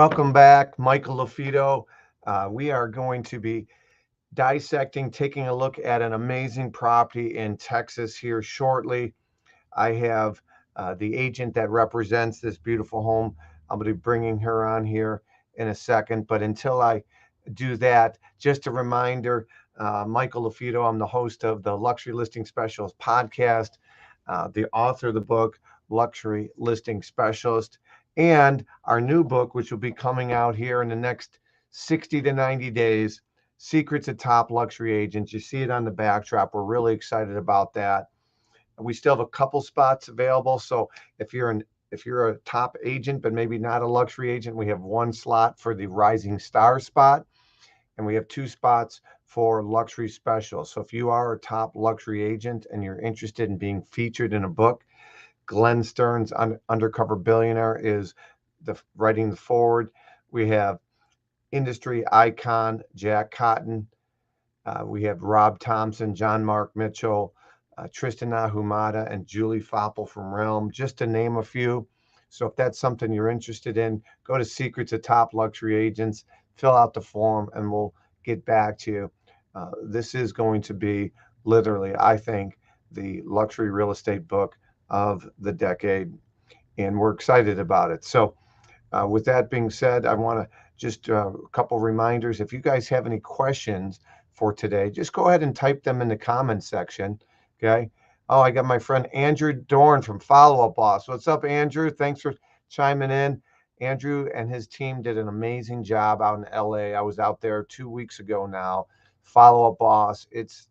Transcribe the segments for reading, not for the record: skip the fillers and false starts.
Welcome back, Michael LaFido. We are going to be dissecting, taking a look at an amazing property in Texas here shortly. I have the agent that represents this beautiful home. I'm going to be bringing her on here in a second. But until I do that, just a reminder, Michael LaFido, I'm the host of the Luxury Listing Specialist podcast, the author of the book, Luxury Listing Specialist, and our new book, which will be coming out here in the next 60 to 90 days, Secrets of Top Luxury Agents. You see it on the backdrop. We're really excited about that. We still have a couple spots available. So if you're a top agent, but maybe not a luxury agent, we have one slot for the Rising Star spot, and we have two spots for luxury specials. So if you are a top luxury agent and you're interested in being featured in a book, Glenn Stern's Undercover Billionaire is writing the forward. We have industry icon Jack Cotton. We have Rob Thompson, John Mark Mitchell, Tristan Ahumada, and Julie Foppel from Realm, just to name a few. So if that's something you're interested in, go to Secrets of Top Luxury Agents, fill out the form, and we'll get back to you. This is going to be literally, I think, the luxury real estate book of the decade, and we're excited about it. So with that being said, I want to just a couple reminders. If you guys have any questions for today, just go ahead and type them in the comments section. Okay. Oh, I got my friend Andrew Dorn from Follow Up Boss. What's up, Andrew? Thanks for chiming in. Andrew and his team did an amazing job out in LA. I was out there 2 weeks ago now. Follow Up Boss. It's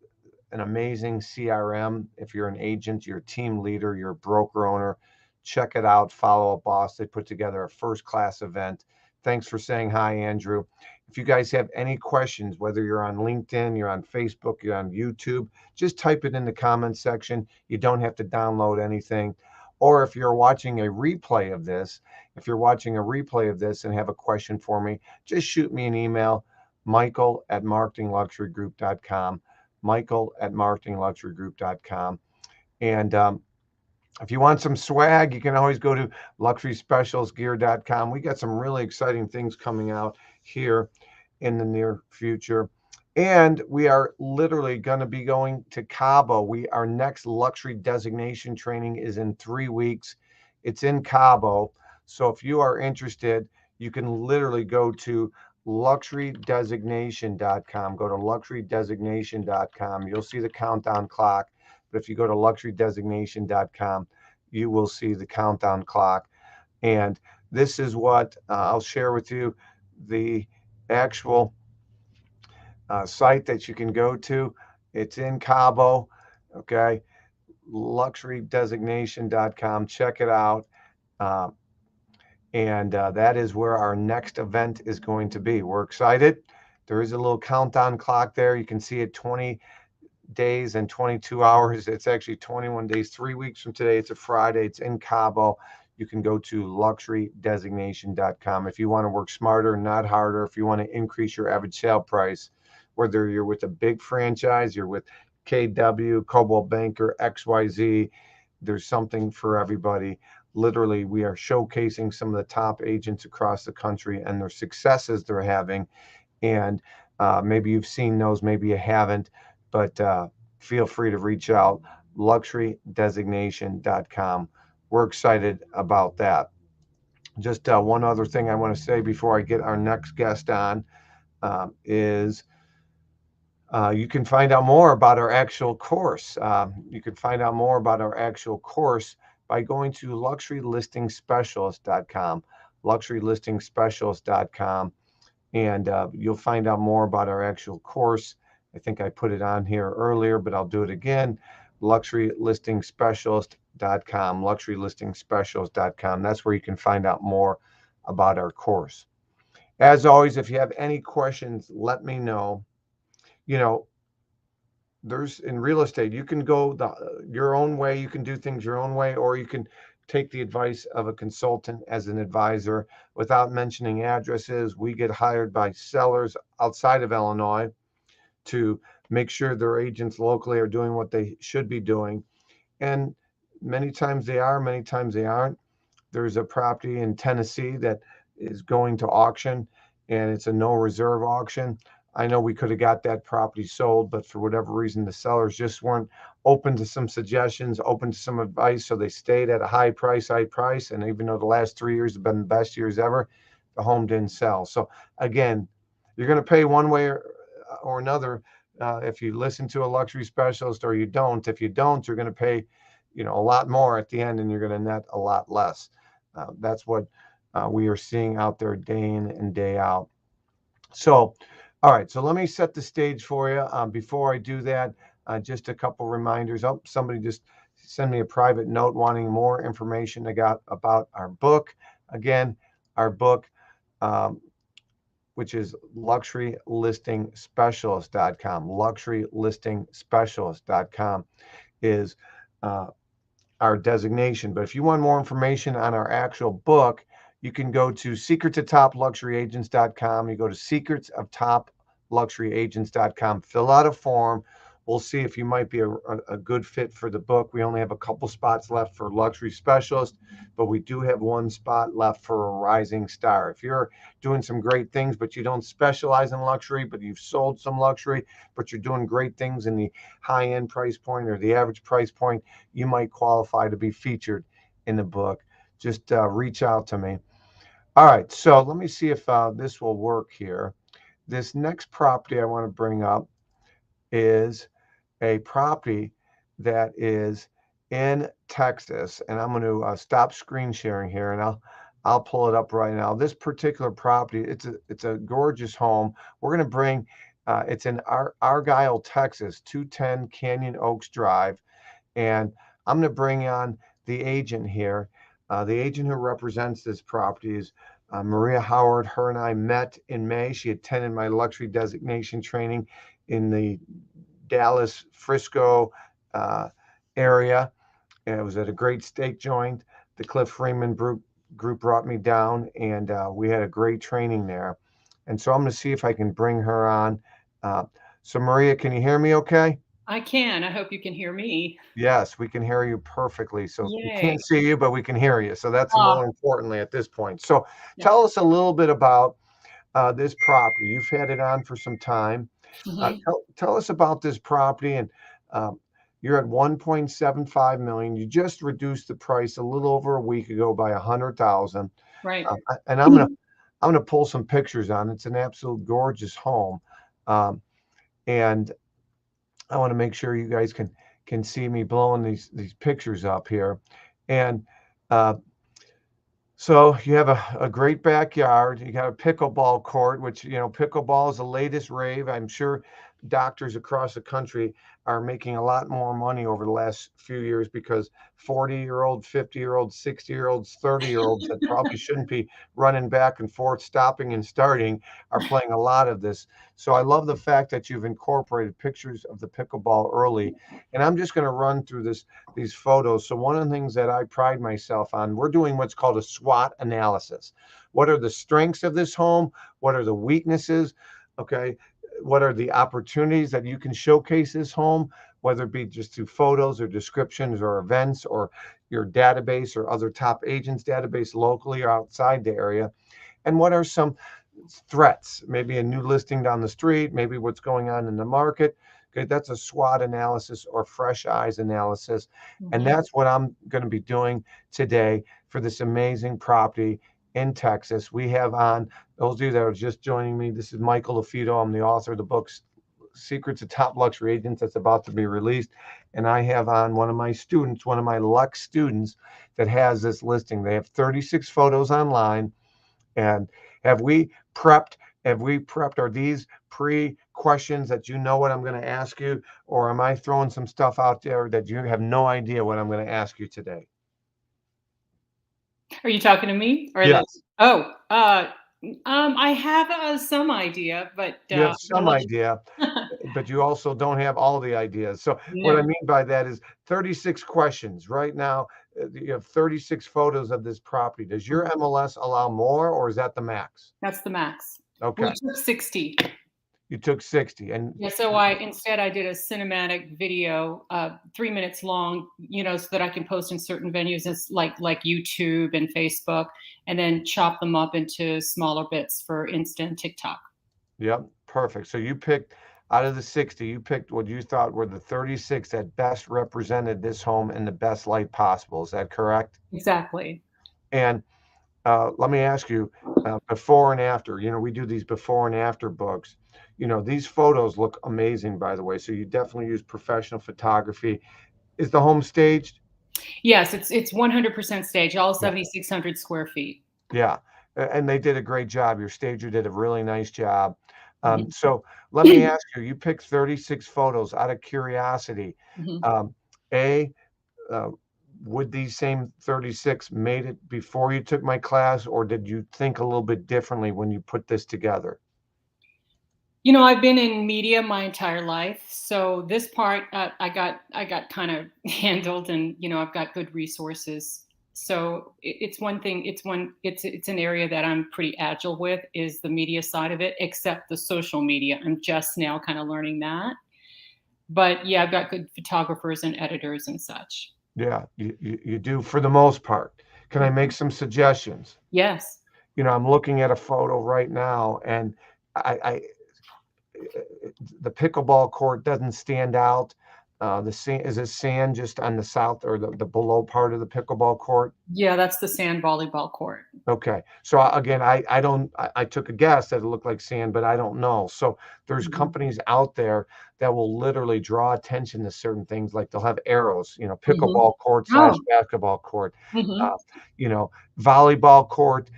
an amazing CRM. If you're an agent, you're a team leader, you're a broker owner, check it out. Follow Up Boss. They put together a first-class event. Thanks for saying hi, Andrew. If you guys have any questions, whether you're on LinkedIn, you're on Facebook, you're on YouTube, just type it in the comments section. You don't have to download anything. Or if you're watching a replay of this, and have a question for me, just shoot me an email, michael@marketingluxurygroup.com, michael@marketingluxurygroup.com. And if you want some swag, you can always go to luxuryspecialsgear.com. We got some really exciting things coming out here in the near future. And we are literally going to be going to Cabo. Our next luxury designation training is in 3 weeks. It's in Cabo. So if you are interested, you can literally go to luxurydesignation.com. Go to luxurydesignation.com. You'll see the countdown clock. But if you go to luxurydesignation.com, you will see the countdown clock. And this is what I'll share with you, the actual site that you can go to. It's in Cabo, okay? Luxurydesignation.com. Check it out. And that is where our next event is going to be. We're excited. There is a little countdown clock there. You can see it 20 days and 22 hours. It's actually 21 days, 3 weeks from today. It's a Friday. It's in Cabo. You can go to luxurydesignation.com. If you want to work smarter, not harder, if you want to increase your average sale price, whether you're with a big franchise, you're with KW, Coldwell Banker, XYZ, there's something for everybody. Literally, we are showcasing some of the top agents across the country and their successes they're having. And maybe you've seen those, maybe you haven't, but feel free to reach out, luxurydesignation.com. We're excited about that. Just one other thing I want to say before I get our next guest on is you can find out more about our actual course. You can find out more about our actual course by going to luxurylistingspecialist.com, luxurylistingspecialist.com, and you'll find out more about our actual course. I think I put it on here earlier, but I'll do it again. luxurylistingspecialist.com, luxurylistingspecialist.com. That's where you can find out more about our course. As always, if you have any questions, let me know. You know, there's in real estate, you can go your own way. You can do things your own way, or you can take the advice of a consultant as an advisor. Without mentioning addresses, we get hired by sellers outside of Illinois to make sure their agents locally are doing what they should be doing. And many times they are, many times they aren't. There's a property in Tennessee that is going to auction, and it's a no reserve auction. I know we could have got that property sold, but for whatever reason, the sellers just weren't open to some suggestions, open to some advice. So they stayed at a high price. And even though the last 3 years have been the best years ever, the home didn't sell. So again, you're going to pay one way or another if you listen to a luxury specialist or you don't. If you don't, you're going to pay, a lot more at the end, and you're going to net a lot less. That's what we are seeing out there day in and day out. So, all right. So let me set the stage for you. Before I do that, just a couple reminders. Oh, somebody just send me a private note wanting more information about our book. Again, our book, which is luxurylistingspecialist.com. Luxurylistingspecialist.com is our designation. But if you want more information on our actual book, you can go to secretsofTopLuxuryAgents.com. You go to secretsofTopLuxuryAgents.com, fill out a form. We'll see if you might be a good fit for the book. We only have a couple spots left for luxury specialist, but we do have one spot left for a rising star. If you're doing some great things, but you don't specialize in luxury, but you've sold some luxury, but you're doing great things in the high-end price point or the average price point, you might qualify to be featured in the book. Just reach out to me. All right, so let me see if this will work here. This next property I want to bring up is a property that is in Texas, and I'm going to stop screen sharing here, and I'll pull it up right now. This particular property, it's a gorgeous home. We're going to bring it's in Argyle, Texas, 210 Canyon Oaks Drive, and I'm going to bring on the agent here. The agent who represents this property is Maria Howard. Her and I met in May. She attended my luxury designation training in the Dallas, Frisco area. And it was at a great steak joint. The Cliff Freeman group brought me down, and we had a great training there. And so I'm going to see if I can bring her on. So Maria, can you hear me okay? I can. I hope you can hear me. Yes, we can hear you perfectly. So we Yay. can't see you, but we can hear you. So that's Ah, more importantly at this point. So yeah. tell us a little bit about this property. You've had it on for some time. Mhm. Tell us about this property, and um, you're at 1.75 million. You just reduced the price a little over a week ago by 100,000. Right. And I'm gonna pull some pictures on. It's an absolute gorgeous home, um, and I want to make sure you guys can see me blowing these pictures up here, and uh, so you have a great backyard. You got a pickleball court, which, pickleball is the latest rave. I'm sure doctors across the country are making a lot more money over the last few years because 40-year-old, 50-year-old, 60-year-olds, 30-year-olds that probably shouldn't be running back and forth, stopping and starting, are playing a lot of this. So I love the fact that you've incorporated pictures of the pickleball early. And I'm just going to run through these photos. So one of the things that I pride myself on, we're doing what's called a SWOT analysis. What are the strengths of this home? What are the weaknesses? Okay. What are the opportunities that you can showcase this home, whether it be just through photos or descriptions or events or your database or other top agents database locally or outside the area? And what are some threats? Maybe a new listing down the street, maybe what's going on in the market. Okay, that's a SWOT analysis or fresh eyes analysis. And Mhm. that's what I'm going to be doing today for this amazing property in Texas. We have on, those of you that are just joining me, this is Michael LaFido. I'm the author of the book Secrets of Top Luxury Agents that's about to be released. And I have on one of my students, one of my Lux students that has this listing. They have 36 photos online, and have we prepped? Have we prepped? Are these pre-questions that you know what I'm going to ask you, or am I throwing some stuff out there that you have no idea what I'm going to ask you today? Are you talking to me or the Yes, Oh, I have, some idea, but, you have I'm gonna some let idea, you. but you also don't have all the ideas. So what I No, mean by that is 36 questions. Right now, you have 36 photos of this property. Does your MLS allow more, or is that the max? that's the max. We Okay. took 60. You took 60, and Yeah, so I did a cinematic video, 3 minutes long, so that I can post in certain venues, as like YouTube and Facebook, and then chop them up into smaller bits for Insta and TikTok. yep, perfect. So you picked out of the 60, you picked what you thought were the 36 that best represented this home in the best light possible. Is that correct? Exactly. And let me ask you, before and after, we do these before and after books. These photos look amazing, by the way. So you definitely use professional photography. Is the home staged? Yes, it's 100% stage, all Yeah. 7,600 square feet. Yeah. And they did a great job. Your stager did a really nice job. Mhm. So let me ask you, you picked 36 photos out of curiosity. Mhm. Um, A, uh, would these same 36 made it before you took my class, or did you think a little bit differently when you put this together? I've been in media my entire life, so this part, I got kind of handled, and I've got good resources. So it's one thing. It's an area that I'm pretty agile with, is the media side of it, except the social media. I'm just now kind of learning that. But yeah, I've got good photographers and editors and such. Yeah, you do for the most part. Can I make some suggestions? Yes. I'm looking at a photo right now, and I the pickleball court doesn't stand out. The sand is it sand just on the south or the below part of the pickleball court? Yeah, that's the sand volleyball court. Okay. So again, I don't I took a guess that it looked like sand, but I don't know. So there's Mhm. companies out there that will literally draw attention to certain things, like they'll have arrows, Mhm. pickleball court slash Oh. basketball court, Mhm. uh, you know, volleyball court,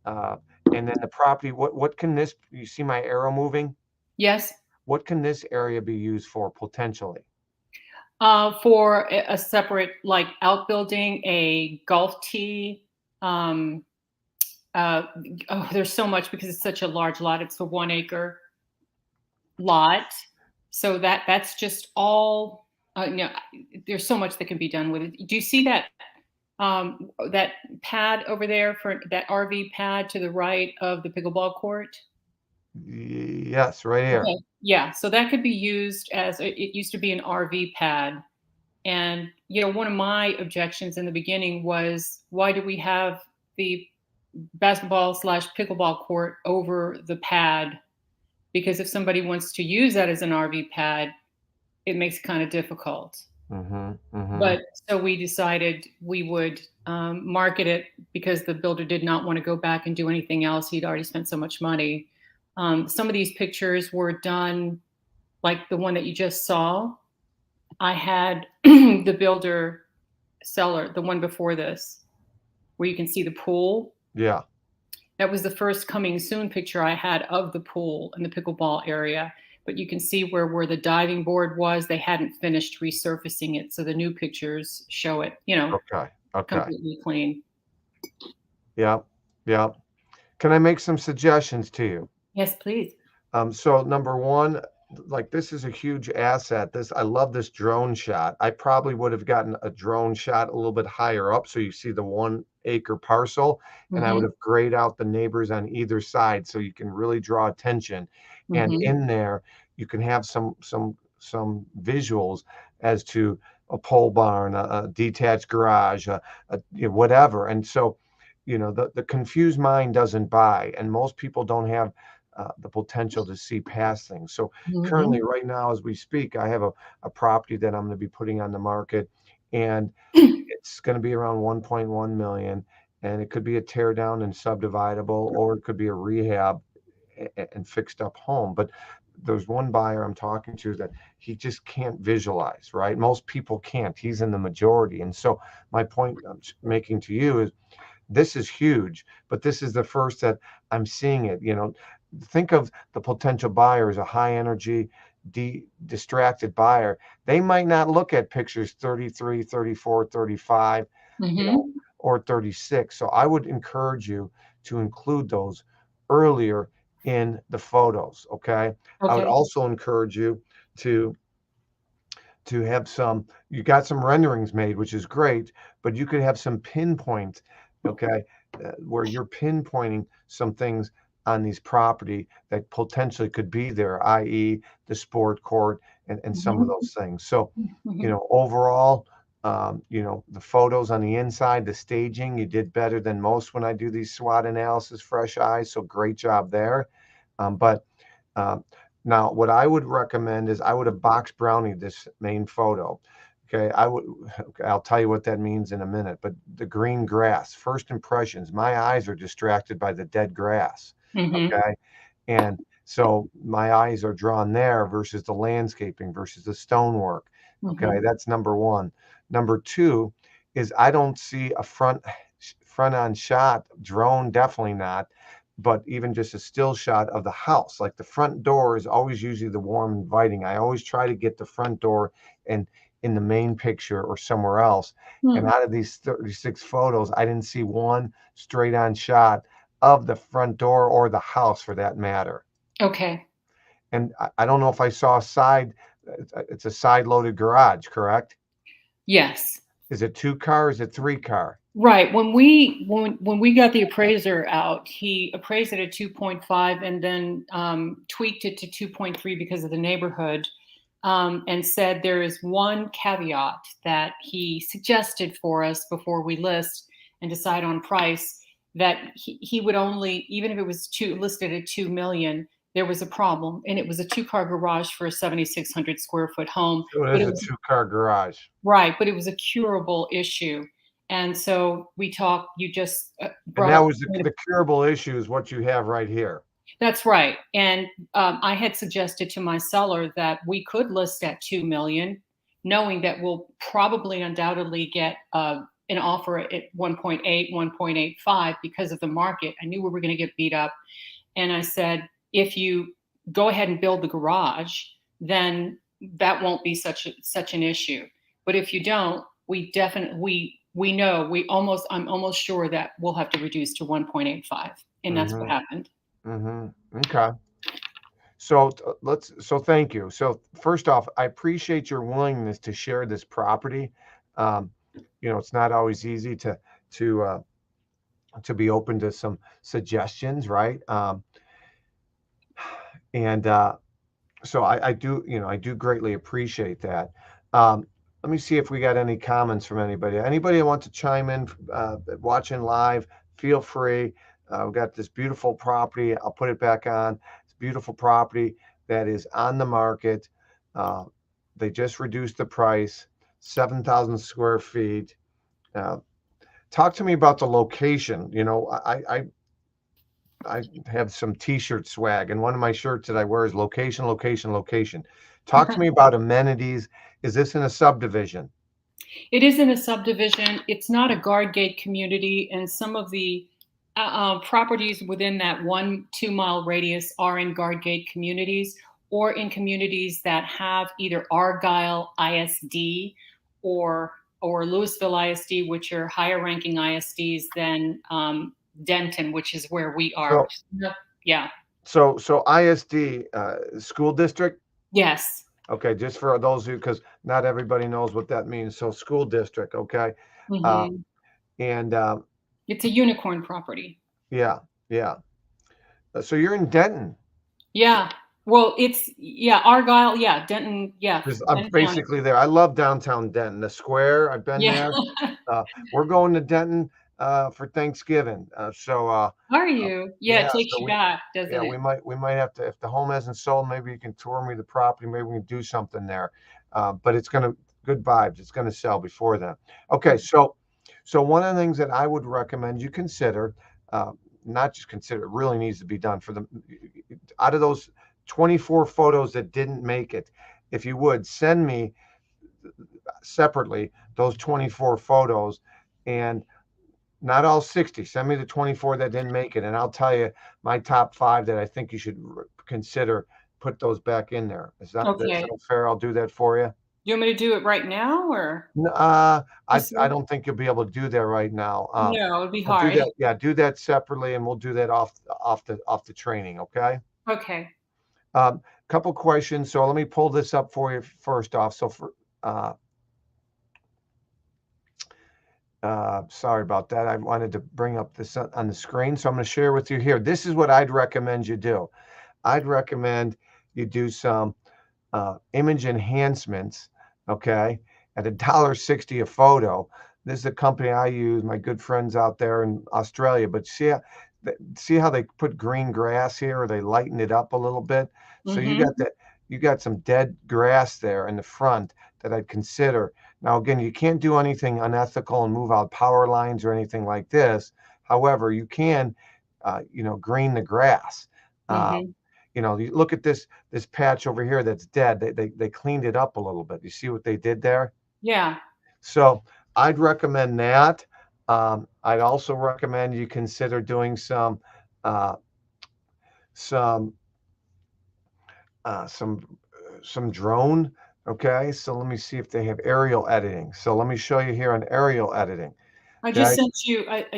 uh, and then the property. What can this? You see my arrow moving? Yes. What can this area be used for potentially? For a separate, like, outbuilding, a golf tee. Um, uh, there's so much because it's such a large lot. It's a 1 acre lot, so that's just all. There's so much that can be done with it. Do you see that pad over there, for that RV pad to the right of the pickleball court? Yes, right here. Okay, yeah. So that could be used as it used to be an RV pad. And, one of my objections in the beginning was, why do we have the basketball slash pickleball court over the pad? Because if somebody wants to use that as an RV pad, it makes it kind of difficult. Mm-hmm. Mm-hmm. But so we decided we would market it, because the builder did not want to go back and do anything else. He'd already spent so much money. Some of these pictures were done, like the one that you just saw. I had the builder seller, the one before this, where you can see the pool. Yeah. That was the first coming soon picture I had of the pool and the pickleball area. But you can see where the diving board was, they hadn't finished resurfacing it. So the new pictures show it, Okay. Okay. completely clean. Yeah. Yeah. Can I make some suggestions to you? Yes, please. So number one, like this is a huge asset. I love this drone shot. I probably would have gotten a drone shot a little bit higher up, so you see the 1 acre parcel, and I would Hmm. have grayed out the neighbors on either side, so you can really draw attention. And Hmm. in there, you can have some visuals as to a pole barn, a detached garage, whatever. And so, the confused mind doesn't buy, and most people don't have the potential to see past things. So Hmm. currently, right now, as we speak, I have a property that I'm going to be putting on the market, and it's going to be around 1.1 million. And it could be a tear down and subdividable, or it could be a rehab and fixed up home. But there's one buyer I'm talking to that he just can't visualize, right? Most people can't. He's in the majority. And so my point I'm making to you is this is huge, but this is the first that I'm seeing it. Think of the potential buyer as a high energy, distracted buyer. They might not look at pictures 33, 34, 35, Hmm. or 36. So I would encourage you to include those earlier in the photos. Okay. I would Okay. also encourage you to have you got some renderings made, which is great, but you could have some pinpoint, okay, where you're pinpointing some things on these property that potentially could be there, i.e. the sport court and some of Mhm. those things. So, Mhm. overall, the photos on the inside, the staging, you did better than most when I do these SWOT analysis, fresh eyes. So great job there. But um, now, what I would recommend is I would have box brownie this main photo. Okay, okay, I'll tell you what that means in a minute. But the green grass, first impressions, my eyes are distracted by the dead grass. Mhm. Okay, and so my eyes are drawn there versus the landscaping versus the stonework. Okay, Mhm. that's number one. Number two is I don't see a front on shot drone, definitely not, but even just a still shot of the house. Like the front door is always usually the warm, inviting. I always try to get the front door and in the main picture or somewhere else. And Hmm. out of these 36 photos, I didn't see one straight on shot of the front door or the house for that matter. Okay. And I don't know if I saw a side, it's a side loaded garage, correct? Yes. Is it two car? Is it three car? Right. When we got the appraiser out, he appraised it at 2.5 and then tweaked it to 2.3 because of the neighborhood, and said there is one caveat that he suggested for us before we list and decide on price, that he would only, even if it was listed at 2 million, there was a problem, and it was a two-car garage for a 7,600 square foot home, So it but is it a was two-car garage. right, but it was a curable issue. And so we talked, you just And brought that up was the point. the curable issue is what you have right here. That's right. And I had suggested to my seller that we could list at 2 million, knowing that we'll probably undoubtedly get an offer at 1.8, 1.85 because of the market. I knew we were going to get beat up. And I said, if you go ahead and build the garage, then that won't be such an issue. But if you don't, we definitely we know I'm almost sure that we'll have to reduce to 1.85, and that's what Mm-hmm. happened. Mm-hmm. Okay. So thank you. So first off, I appreciate your willingness to share this property. Um, it's not always easy to uh, to be open to some suggestions, right? And so I do, I do greatly appreciate that. Um, Let me see if we got any comments from anybody. Anybody that want to chime in, watching live, feel free. We've got this beautiful property. I'll put it back on. It's a beautiful property that is on the market. Uh, they just reduced the price, 7,000 square feet. Uh, Talk to me about the location. I have some t-shirt swag, and one of my shirts that I wear is location, location, location. Talk to me about amenities. Is this in a subdivision? It is in a subdivision. It's not a guard gate community, and some of the properties within that 1-2 mile radius are in guard gate communities or in communities that have either Argyle ISD or Louisville ISD, which are higher ranking ISDs than Denton, which is where we are. So, Yeah. so ISD, school district. Yes. Okay, just for those who, because not everybody knows what that means. So school district. Okay, uh, Hmm. and It's a unicorn property. yeah, yeah. So you're in Denton. Yeah. Well, it's yeah, Argyle, yeah, Denton, yeah, Because I'm Denton County. basically there. I love downtown Denton, the square. I've been Yeah. there. We're going to Denton for Thanksgiving. Are you? Yeah, it Yeah, takes so you we back, yeah, doesn't it? we might have to, if the home hasn't sold, maybe you can tour me the property, maybe we can do something there. But it's gonna good vibes. It's gonna sell before then. Okay, so one of the things that I would recommend you consider, uh, not just consider, it really needs to be done for the out of those 24 photos that didn't make it, if you would send me separately those 24 photos and not all 60. Send me the 24 that didn't make it, and I'll tell you my top five that I think you should consider. Put those back in there. Is Okay. that fair? I'll do that for you. You want me to do it right now or this I week? don't think you'll be able to do that right now. No, it'd be We'll do hard. that. Yeah, do that separately, and we'll do that off the training. Okay. Okay. Couple questions. So let me pull this up for you first off. So for uh, Sorry about that. I wanted to bring up this on the screen, so I'm going to share with you here. This is what I'd recommend you do. I'd recommend you do some image enhancements, okay, at $1.60 a photo. This is a company I use, my good friends out there in Australia. But see how they put green grass here, or they lighten it up a little bit. So Mm-hmm. you got some dead grass there in the front that I'd consider. Now, again, you can't do anything unethical and move out power lines or anything like this. However, you can, green the grass. Uh, Mm-hmm. you look at this patch over here that's dead. They cleaned it up a little bit. You see what they did there? Yeah. So I'd recommend that. I'd also recommend you consider doing uh, some some drone. Okay, so let me see if they have aerial editing. So let me show you here on aerial editing. Okay, I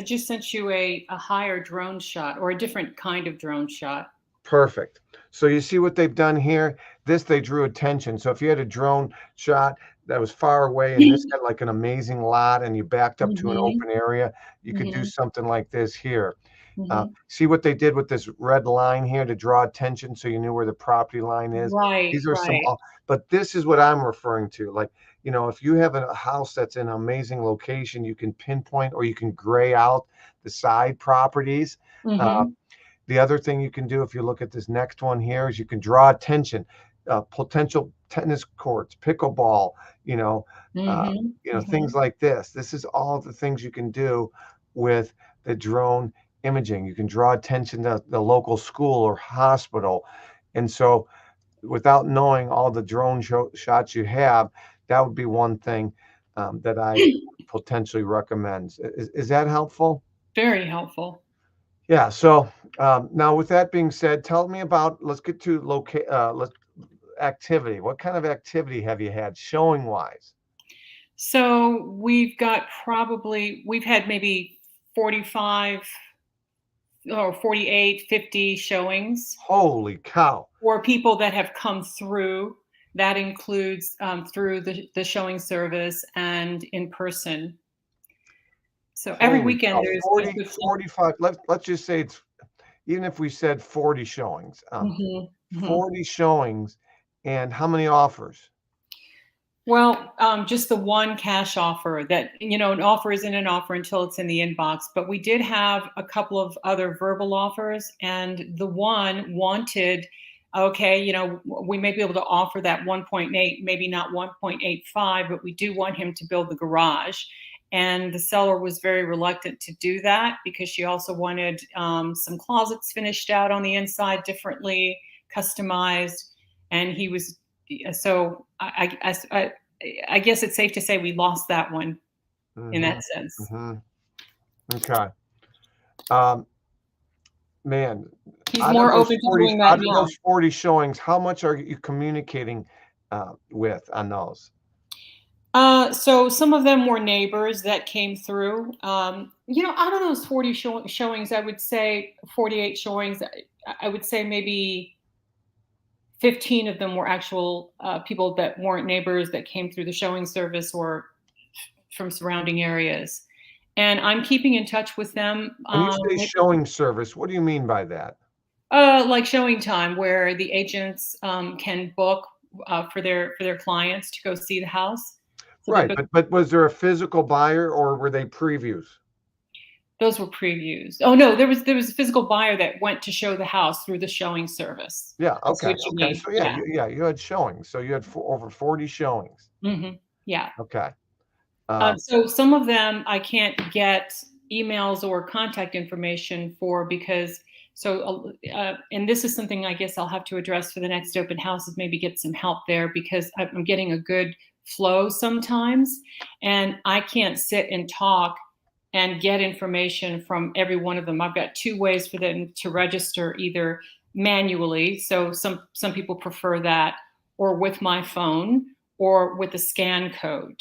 just sent you a higher drone shot or a different kind of drone shot. perfect. So you see what they've done here? This, they drew attention. So if you had a drone shot that was far away and this had like an amazing lot and you backed up to an Mm-hmm. open area, you could do Mm-hmm. something like this here. Mm-hmm. See what they did with this red line here to draw attention so you knew where the property line is. Right, These are some, right. but this is what I'm referring to. Like, if you have a house that's in an amazing location, you can pinpoint or you can gray out the side properties. Uh, Mm-hmm. the other thing you can do, if you look at this next one here, is you can draw attention, potential tennis courts, pickleball, you know, uh, Mm-hmm. things Mm-hmm. like this. This is all the things you can do with the drone imaging. You can draw attention to the local school or hospital. And so, without knowing all the drone shots you have, that would be one thing that I potentially recommend. Is that helpful? Very helpful. Yeah. So now, with that being said, tell me about. Let's get to activity. What kind of activity have you had showing wise? So we've had maybe 45 or 48, 50 showings Holy cow! or people that have come through. That includes through the showing service and in person. So every Holy weekend cow! there's 40, good flow. 45. Let's just say it's, even if we said 40 showings, Mhm, mhm. 40 showings, and how many offers? Well, just the one cash offer that, an offer isn't an offer until it's in the inbox. But we did have a couple of other verbal offers, and the one wanted, okay, we may be able to offer that 1.8, maybe not 1.85, but we do want him to build the garage. And the seller was very reluctant to do that because she also wanted some closets finished out on the inside differently, customized. And he was so I guess it's safe to say we lost that one in Mm-hmm. that sense. Mm-hmm. Okay. Um, Man, He's more open to doing that out of now. those 40 showings, how much are you communicating with on those? So some of them were neighbors that came through. Out of those 40 showings, I would say 48 showings, I would say maybe 15 of them were actual people that weren't neighbors that came through the showing service or from surrounding areas. And I'm keeping in touch with them. When you say showing service, what do you mean by that? Like showing time, where the agents can book for their clients to go see the house. So they Right, book. but was there a physical buyer or were they previews? Those were previews. Oh no, there was a physical buyer that went to show the house through the showing service. Yeah, I see okay, what you okay. mean. So Yeah. you had showings. So you had over 40 showings. Yeah. Okay. Um, So some of them I can't get emails or contact information for because and this is something I guess I'll have to address for the next open house is maybe get some help there because I'm getting a good flow sometimes and I can't sit and talk and get information from every one of them. I've got two ways for them to register either manually, so some people prefer that, or with my phone or with a scan code.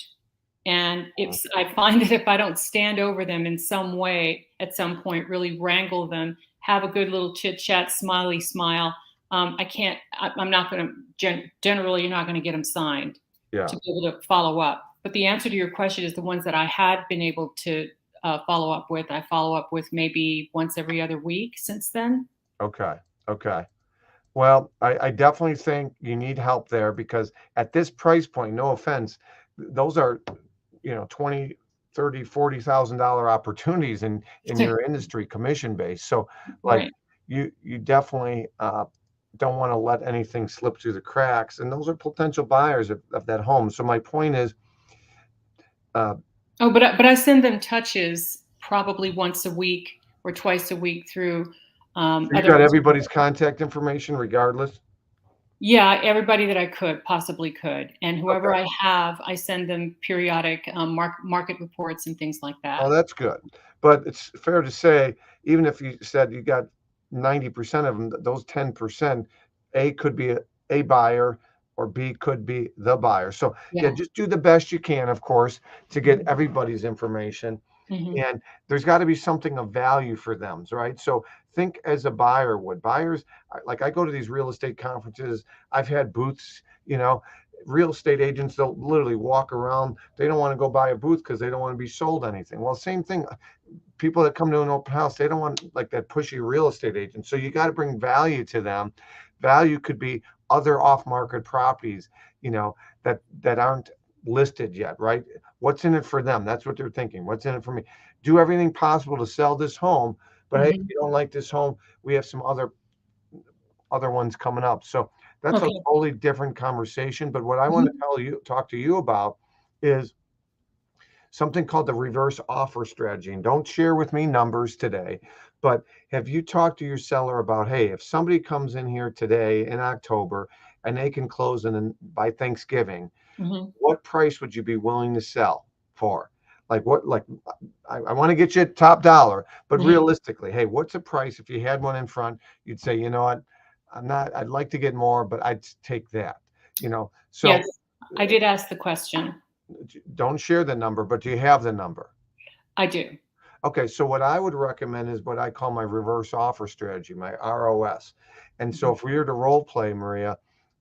And if I find that if I don't stand over them in some way at some point, really wrangle them, have a good little chit chat, smiley smile, I can't. I'm not going to. Generally, you're not going to get them signed yeah. to be able to follow up. But the answer to your question is the ones that I had been able to follow up with. I follow up with maybe once every other week since then. Okay. Okay. Well, I definitely think you need help there because at this price point, no offense, those are, 20, 30, $40,000 opportunities in your industry commission base. So like Right. you definitely don't want to let anything slip through the cracks. And those are potential buyers of that home. So my point is, uh, Oh, but I send them touches probably once a week or twice a week through so you other. got everybody's contact information regardless. Yeah, everybody that I could possibly could, and whoever Okay. I have, I send them periodic market reports and things like Oh, that. that's good. But it's fair to say, even if you said you got 90% of them, those 10%, A could be a buyer or B could be the buyer. So yeah, Yeah. just do the best you can, of course, to get Hmm. everybody's information. Hmm. And there's got to be something of value for them, right? So think as a buyer would. Buyers, like I go to these real estate conferences, I've had booths, real estate agents, they'll literally walk around. They don't want to go buy a booth because they don't want to be sold anything. Well, same thing. People that come to an open house, they don't want like that pushy real estate agent. So you got to bring value to them. Value could be other off-market properties, that aren't listed yet, right? What's in it for them? That's what they're thinking. What's in it for me? Do everything possible to sell this home, but hey, if Hmm. you don't like this home, we have some other ones coming up. So that's a Okay. totally different conversation. But what I want to Hmm. talk to you about is something called the reverse offer strategy. And don't share with me numbers today, but have you talked to your seller about, hey, if somebody comes in here today in October and they can close in by Thanksgiving, Hmm. what price would you be willing to sell for? Like what, like I want to get you top dollar, but Hmm. realistically, hey, what's a price if you had one in front, you'd say, you know what, I'd like to get more, but I'd take that, Yes, so I did ask the question. don't share the number, but do you have the number? I do. Okay, so what I would recommend is what I call my reverse offer strategy, my ROS. And so Mhm. if we were to role play, Maria,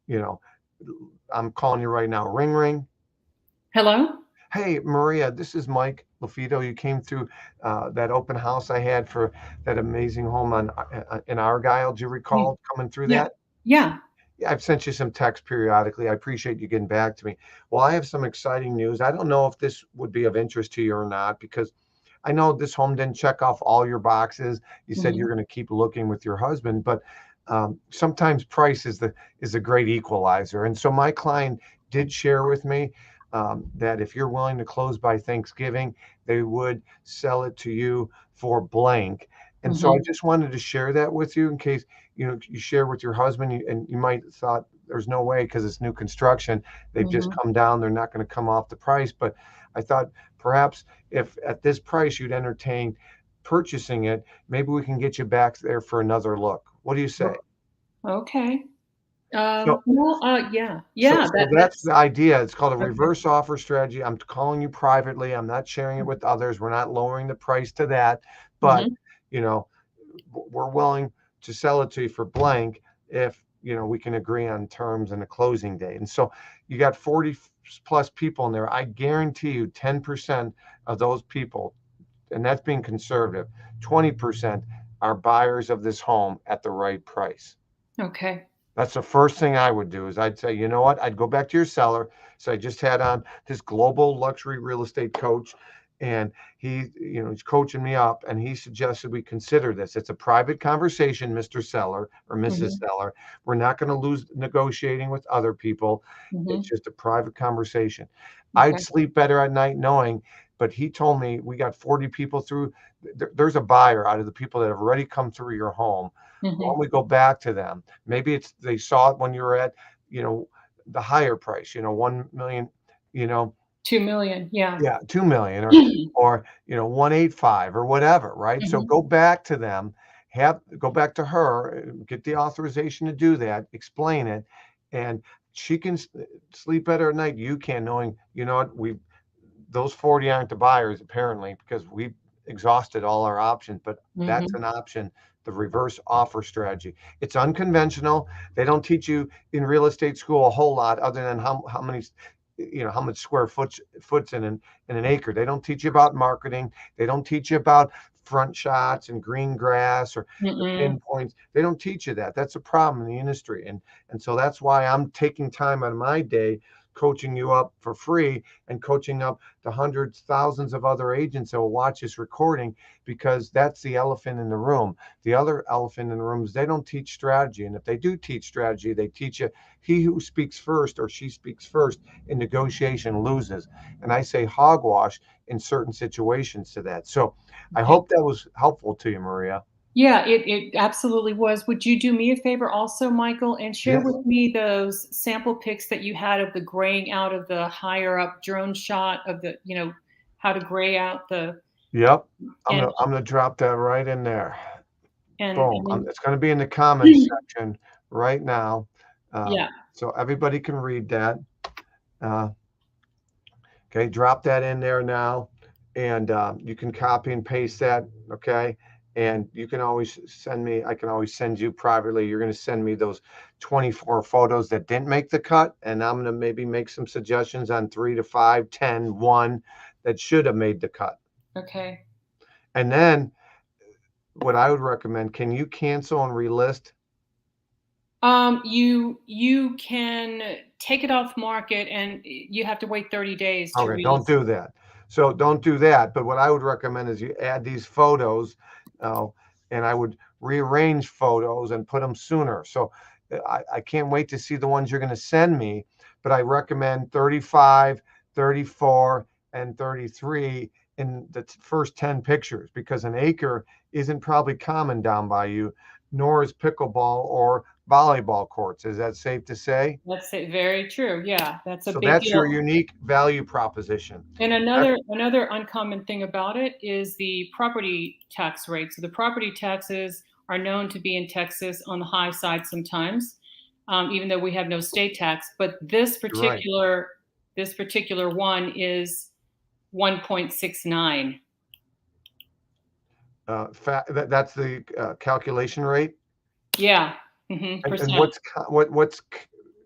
you know, I'm calling you right now. Ring, ring. Hello. Hey, Maria, this is Mike LaFido. You came through that open house I had for that amazing home in Argyle. Do you Mm. recall coming through Yeah. that? Yeah. Yeah, I've sent you some text periodically. I appreciate you getting back to me. Well, I have some exciting news. I don't know if this would be of interest to you or not because I know this home didn't check off all your boxes. You said Hmm. you're going to keep looking with your husband, but sometimes price is a great equalizer. And so my client did share with me that if you're willing to close by Thanksgiving, they would sell it to you for blank. And so I Hmm. just wanted to share that with you in case you share with your husband, and you might thought there's no way because it's new construction. They've just Hmm. come down. They're not going to come off the price. But I thought perhaps if at this price you'd entertain purchasing it, maybe we can get you back there for another look. What do you say? Okay. So, Well, yeah, so, yeah. so that's That's the idea. It's called a okay. reverse offer strategy. I'm calling you privately. I'm not sharing it with others. We're not lowering the price to that, but Hmm. you know, we're willing to sell it to you for blank if we can agree on terms and a closing date. And so you got 40 plus people in there. I guarantee you 10% of those people, and that's being conservative, 20% are buyers of this home at the right price. Okay. That's the first thing I would do is I'd say, you know what? I'd go back to your seller. So I just had on this global luxury real estate coach, and he's coaching me up, and he suggested we consider this. It's a private conversation, Mr. Seller or Mrs. Hmm. Seller. We're not going to lose negotiating with other people. It's Hmm. just a private conversation. I'd Okay. sleep better at night knowing, but he told me we got 40 people through. There's a buyer out of the people that have already come through your home. Why don't Hmm. we go back to them? Maybe it's they saw it when you were at, you know, the higher price, 1 million, you know, 2 million. Yeah. yeah, 2 million Hmm. or 185 or whatever, right? So go back to them, go back to her, get the authorization to do that, explain it, and she can sleep better at night. You can knowing, what those 40 aren't the buyers apparently because we've exhausted all our options, but that's Hmm. an option, the reverse offer strategy. It's unconventional. They don't teach you in real estate school a whole lot other than how many how much square foot's in an acre. They don't teach you about marketing. They don't teach you about front shots and green grass or the Mm-mm. pinpoints. They don't teach you that. That's a problem in the industry. And so that's why I'm taking time out of my day coaching you up for free and coaching up the hundreds, thousands of other agents that will watch this recording, because that's the elephant in the room. The other elephant in the room is they don't teach strategy. And if they do teach strategy, they teach you he who speaks first or she speaks first in negotiation loses. And I say hogwash in certain situations to that. So I Okay. hope that was helpful to you, Maria. Yeah, it absolutely was. Would you do me a favor also, Michael, and share Yes. with me those sample pics that you had of the graying out of the higher up drone shot of the, how to gray out the Yep. I'm and gonna I'm gonna drop that right in there. Boom. and It's gonna be in the comments then section right now. Uh, yeah, so everybody can read that. Uh, okay, drop that in there now, and you can copy and paste that. Okay, and you can always send me. I can always send you privately. You're going to send me those 24 photos that didn't make the cut, and I'm going to maybe make some suggestions on 3 to 5, 10, 1 that should have made the cut. okay. And then what I would recommend: can you cancel and relist? You can take it off market, and you have to wait 30 days to Okay, don't release. do that. So don't do that. But what I would recommend is you add these photos, uh, and I would rearrange photos and put them sooner. So I can't wait to see the ones you're going to send me. But I recommend 35, 34, and 33 in the first 10 pictures, because an acre isn't probably common down by you, nor is pickleball or volleyball courts. Is that safe to say? That's it, very true. Yeah, that's a So big that's your deal. unique value proposition. And That's another uncommon thing about it is the property tax rate. So the property taxes are known to be in Texas on the high side sometimes, even though we have no state tax. But right. this particular one is 1.69. That's the calculation rate. Yeah, And percent. what's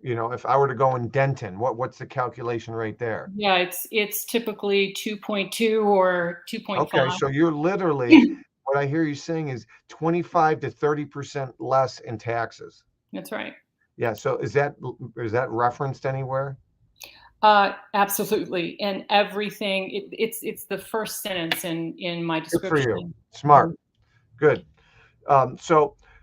if I were to go in Denton, what's the calculation rate there? Yeah, it's typically 2.2 or Okay, 2.5. so you're literally, what I hear you saying is 25 to 30% less in taxes. That's right. Yeah, so is that referenced anywhere? Absolutely, and everything. It's the first sentence in my Good for you. description. Smart. Good.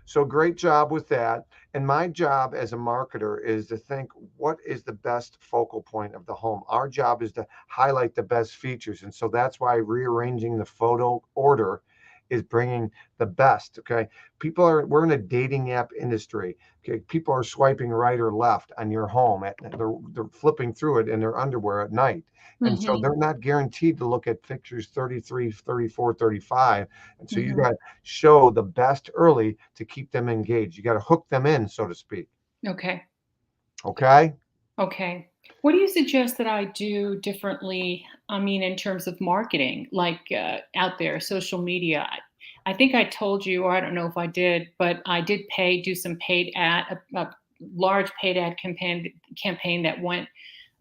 So great job with that. And my job as a marketer is to think, what is the best focal point of the home? Our job is to highlight the best features. And so that's why rearranging the photo order is bringing the best. Okay. We're in a dating app industry. Okay. People are swiping right or left on your home. They're flipping through it in their underwear at night. And so Hmm. they're not guaranteed to look at pictures 33, 34, 35. And so you Hmm. got show the best early to keep them engaged. You got to hook them in, so to speak. Okay. Okay. Okay. What do you suggest that I do differently? I mean, in terms of marketing, like out there, social media. I think I told you, or I don't know if I did, but I did do some paid ad, a large paid ad campaign that went,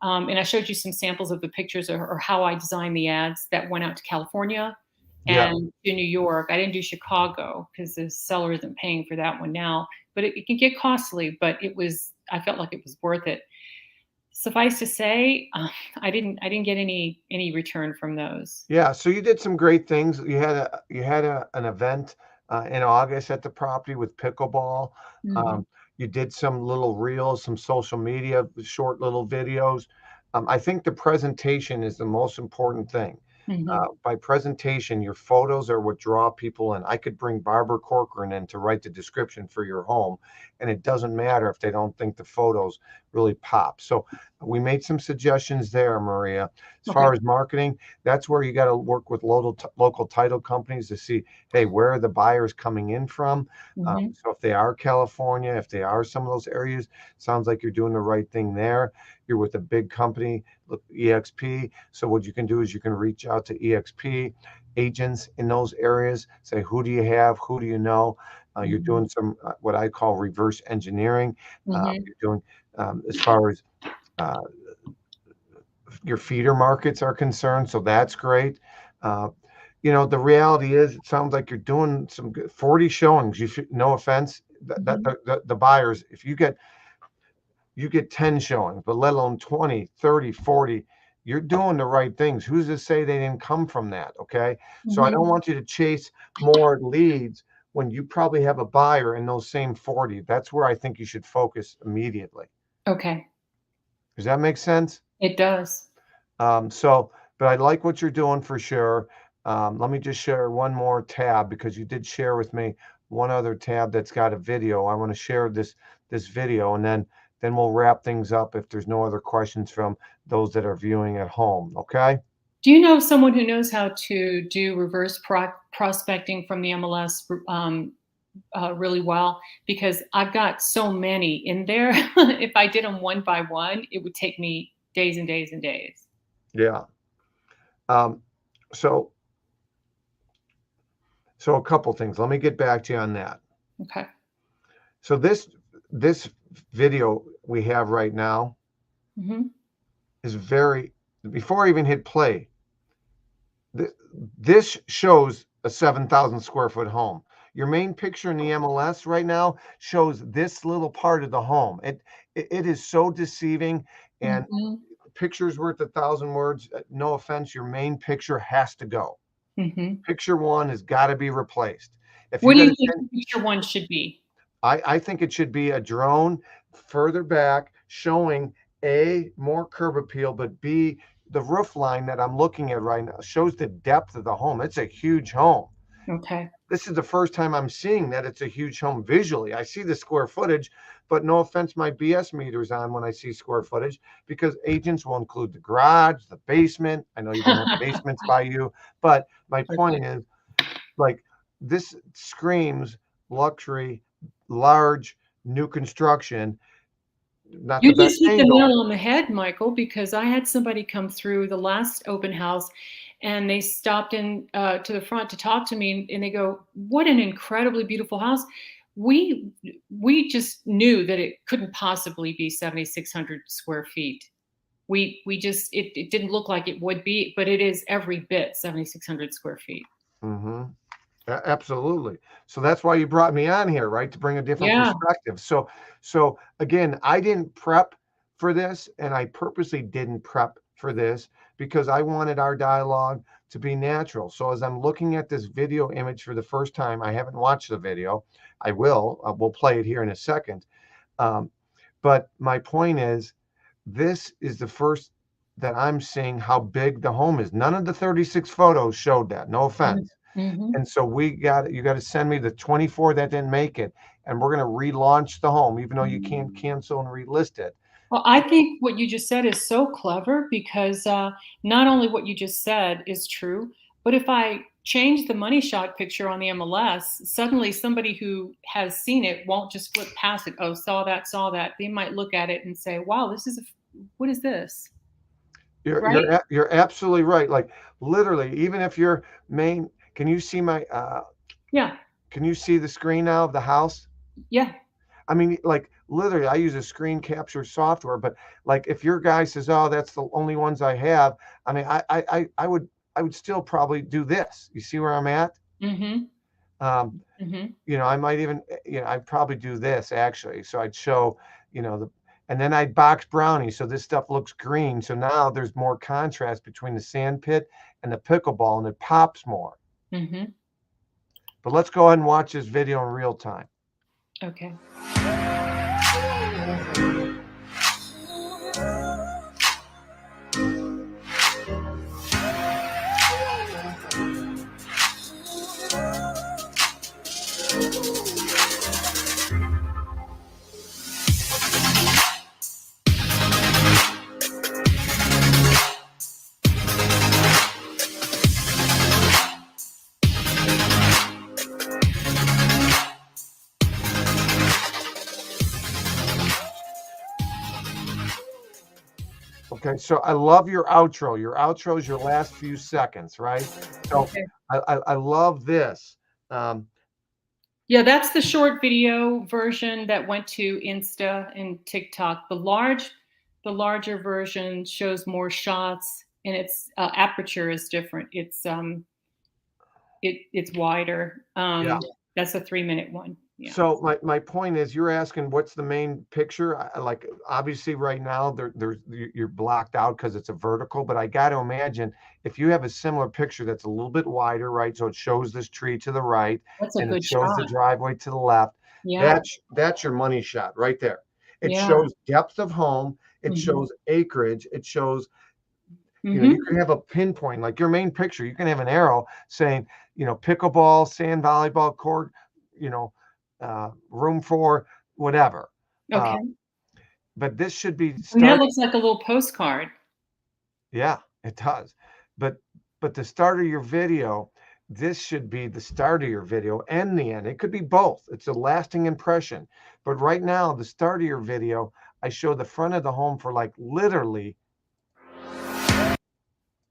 and I showed you some samples of the pictures, or how I designed the ads that went out to California Yeah. and to New York. I didn't do Chicago because the seller isn't paying for that one now, but it can get costly. But I felt like it was worth it. Suffice to say, I didn't get any return from those. Yeah. So you did some great things. An event in August at the property with pickleball. Mhm, Um, you did some little reels, some social media, short little videos. I think the presentation is the most important thing. mhm, By presentation, your photos are what draw people in. I could bring Barbara Corcoran in to write the description for your home, and it doesn't matter if they don't think the photos really pop. So we made some suggestions there, Maria. As okay, far as marketing, that's where you got to work with local title companies to see, hey, where are the buyers coming in from? mhm, So if they are California, if they are some of those areas, sounds like you're doing the right thing there. You're with a big company, EXP. So what you can do is you can reach out to EXP agents in those areas. Say, who do you have? Who do you know? You're mhm, doing some what I call reverse engineering. mhm, You're doing as far as uh, your feeder markets are concerned, so that's great. Uh, the reality is, it sounds like you're doing some good, 40 showings. You should, no offense, that Mhm. the buyers, if you get 10 showings, but let alone 20, 30, 40, you're doing the right things. Who's to say they didn't come from that? Okay. So I don't Mhm. want you to chase more leads when you probably have a buyer in those same 40. That's where I think you should focus immediately. Okay. Does that make sense? It does. But I like what you're doing for sure. Let me just share one more tab because you did share with me one other tab that's got a video. I want to share this video, and then we'll wrap things up if there's no other questions from those that are viewing at home. Okay? Do you know someone who knows how to do reverse prospecting from the MLS really well? Because I've got so many in there. If I did them one by one, it would take me days and days and days. Yeah. Um, so so a couple things. Let me get back to you on that. Okay. So this video we have right now Hmm. is very, before I even hit play, this shows a 7,000 square foot home. Your main picture in the MLS right now shows this little part of the home. It is so deceiving, and Hmm. picture's worth 1,000 words. No offense, your main picture has to go. Hmm. Picture one has got to be replaced. If you What do got you to think send, picture one should be? I think it should be a drone further back showing A, more curb appeal, but B, the roof line that I'm looking at right now shows the depth of the home. It's a huge home. Okay. This is the first time I'm seeing that it's a huge home visually. I see the square footage, but no offense, my BS meter's on when I see square footage because agents will include the garage, the basement. I know you don't have basements by you, but my Okay. point is, like, this screams luxury, large, new construction. Not the You best just hit the angle. nail on the head, Michael, because I had somebody come through the last open house and they stopped in to the front to talk to me and they go, "What an incredibly beautiful house." We we just knew that it couldn't possibly be 7,600 square feet. We just it didn't look like it would be, but it is every bit 7,600 square feet. Hmm. Absolutely. So that's why you brought me on here, right? To bring a different Yeah. perspective. So again, I didn't prep for this, and I purposely didn't prep for this because I wanted our dialogue to be natural. So as I'm looking at this video image for the first time, I haven't watched the video. I will. We'll play it here in a second. Um, but my point is, this is the first that I'm seeing how big the home is. None of the 36 photos showed that. No offense. Mm-hmm. And so you got to send me the 24 that didn't make it, and we're going to relaunch the home, even though you can't cancel and relist it. Well, I think what you just said is so clever because not only what you just said is true, but if I change the money shot picture on the MLS, suddenly somebody who has seen it won't just flip past it. Oh, saw that, saw that. They might look at it and say, "Wow, what is this?" You're Right? you're you're absolutely right. Like, literally, even if your main, can you see my Yeah, can you see the screen now of the house? yeah. I mean, like, literally, I use a screen capture software, but like if your guy says, "Oh, that's the only ones I have," I mean, I would still probably do this. You see where I'm at? Mm-hmm. Um, Mm-hmm. I might even, I'd probably do this actually. So I'd show, and then I'd box brownie. So this stuff looks green. So now there's more contrast between the sand pit and the pickleball, and it pops more. Mm-hmm. But let's go ahead and watch this video in real time. Okay. Okay, so I love your outro. Your outro is your last few seconds, right? So Okay. I love this. Um, Yeah, that's the short video version that went to Insta and TikTok. The larger version shows more shots, and its aperture is different. It's wider. Yeah. That's a 3-minute one. Yeah. So my point is, you're asking what's the main picture? Like obviously right now you're blocked out because it's a vertical, but I got to imagine if you have a similar picture that's a little bit wider, right? So it shows this tree to the right That's a and it good shows the shot. driveway to the left. Yeah. That's your money shot right there. It Yeah. shows depth of home. It Mhm. shows acreage. It shows, you Mhm. can have a pinpoint, like your main picture. You can have an arrow saying, pickleball, sand volleyball court, you know, room for whatever. Uh, Okay. but this should be And that start. looks like a little postcard. Yeah, it does. But the start of your video, this should be the start of your video and the end. It could be both. It's a lasting impression. But right now, the start of your video, I show the front of the home for like literally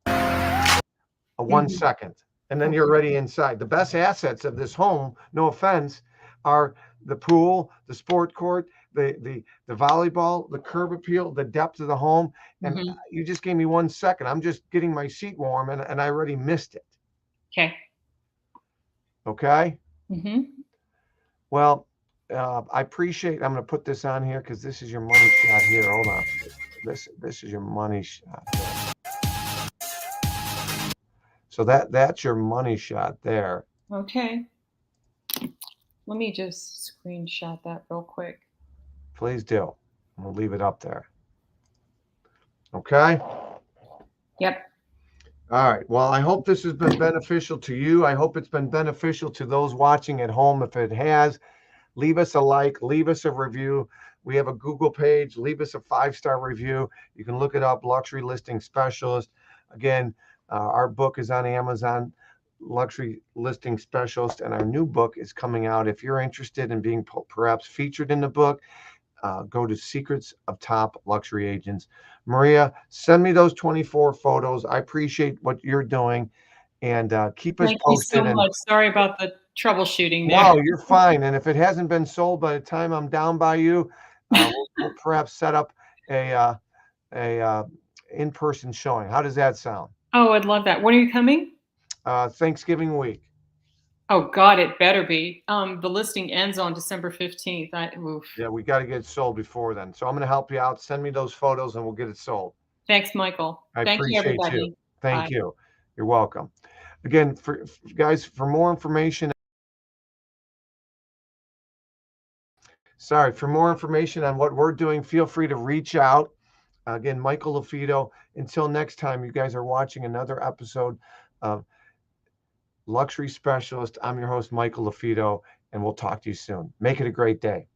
a 1 Mhm. second, and then you're Okay. already inside. The best assets of this home, no offense, are the pool, the sport court, the volleyball, the curb appeal, the depth of the home. And Mhm. you just gave me 1 second. I'm just getting my seat warm, and I already missed it. Okay. Okay. Mhm. Well, I appreciate. I'm going to put this on here because this is your money shot here. Hold on. This is your money shot there. So that's your money shot there. Okay. Let me just screenshot that real quick. Please do. We'll leave it up there. Okay. Yep. All right. Well, I hope this has been beneficial to you. I hope it's been beneficial to those watching at home. If it has, leave us a like, leave us a review. We have a Google page. Leave us a 5-star review. You can look it up, Luxury Listing Specialist. Again, our book is on Amazon, Luxury Listing Specialist, and our new book is coming out. If you're interested in being perhaps featured in the book, go to Secrets of Top Luxury Agents. Maria, send me those 24 photos. I appreciate what you're doing, and keep us Thank you so posted. And much. Sorry about the troubleshooting there. no, you're fine. And if it hasn't been sold by the time I'm down by you, we'll perhaps set up a in-person showing. How does that sound? Oh, I'd love that. When are you coming? Thanksgiving week. Oh God, it better be. The listing ends on December 15th. Oof. Yeah, we got to get it sold before then. So I'm going to help you out. Send me those photos and we'll get it sold. Thanks, Michael. I Thank you, appreciate you. everybody. Thank Bye. you. You're welcome. Again, for guys, for more information on what we're doing, feel free to reach out. Again, Michael LaFido. Until next time, you guys are watching another episode of Luxury Specialist. I'm your host, Michael LaFido, and we'll talk to you soon. Make it a great day.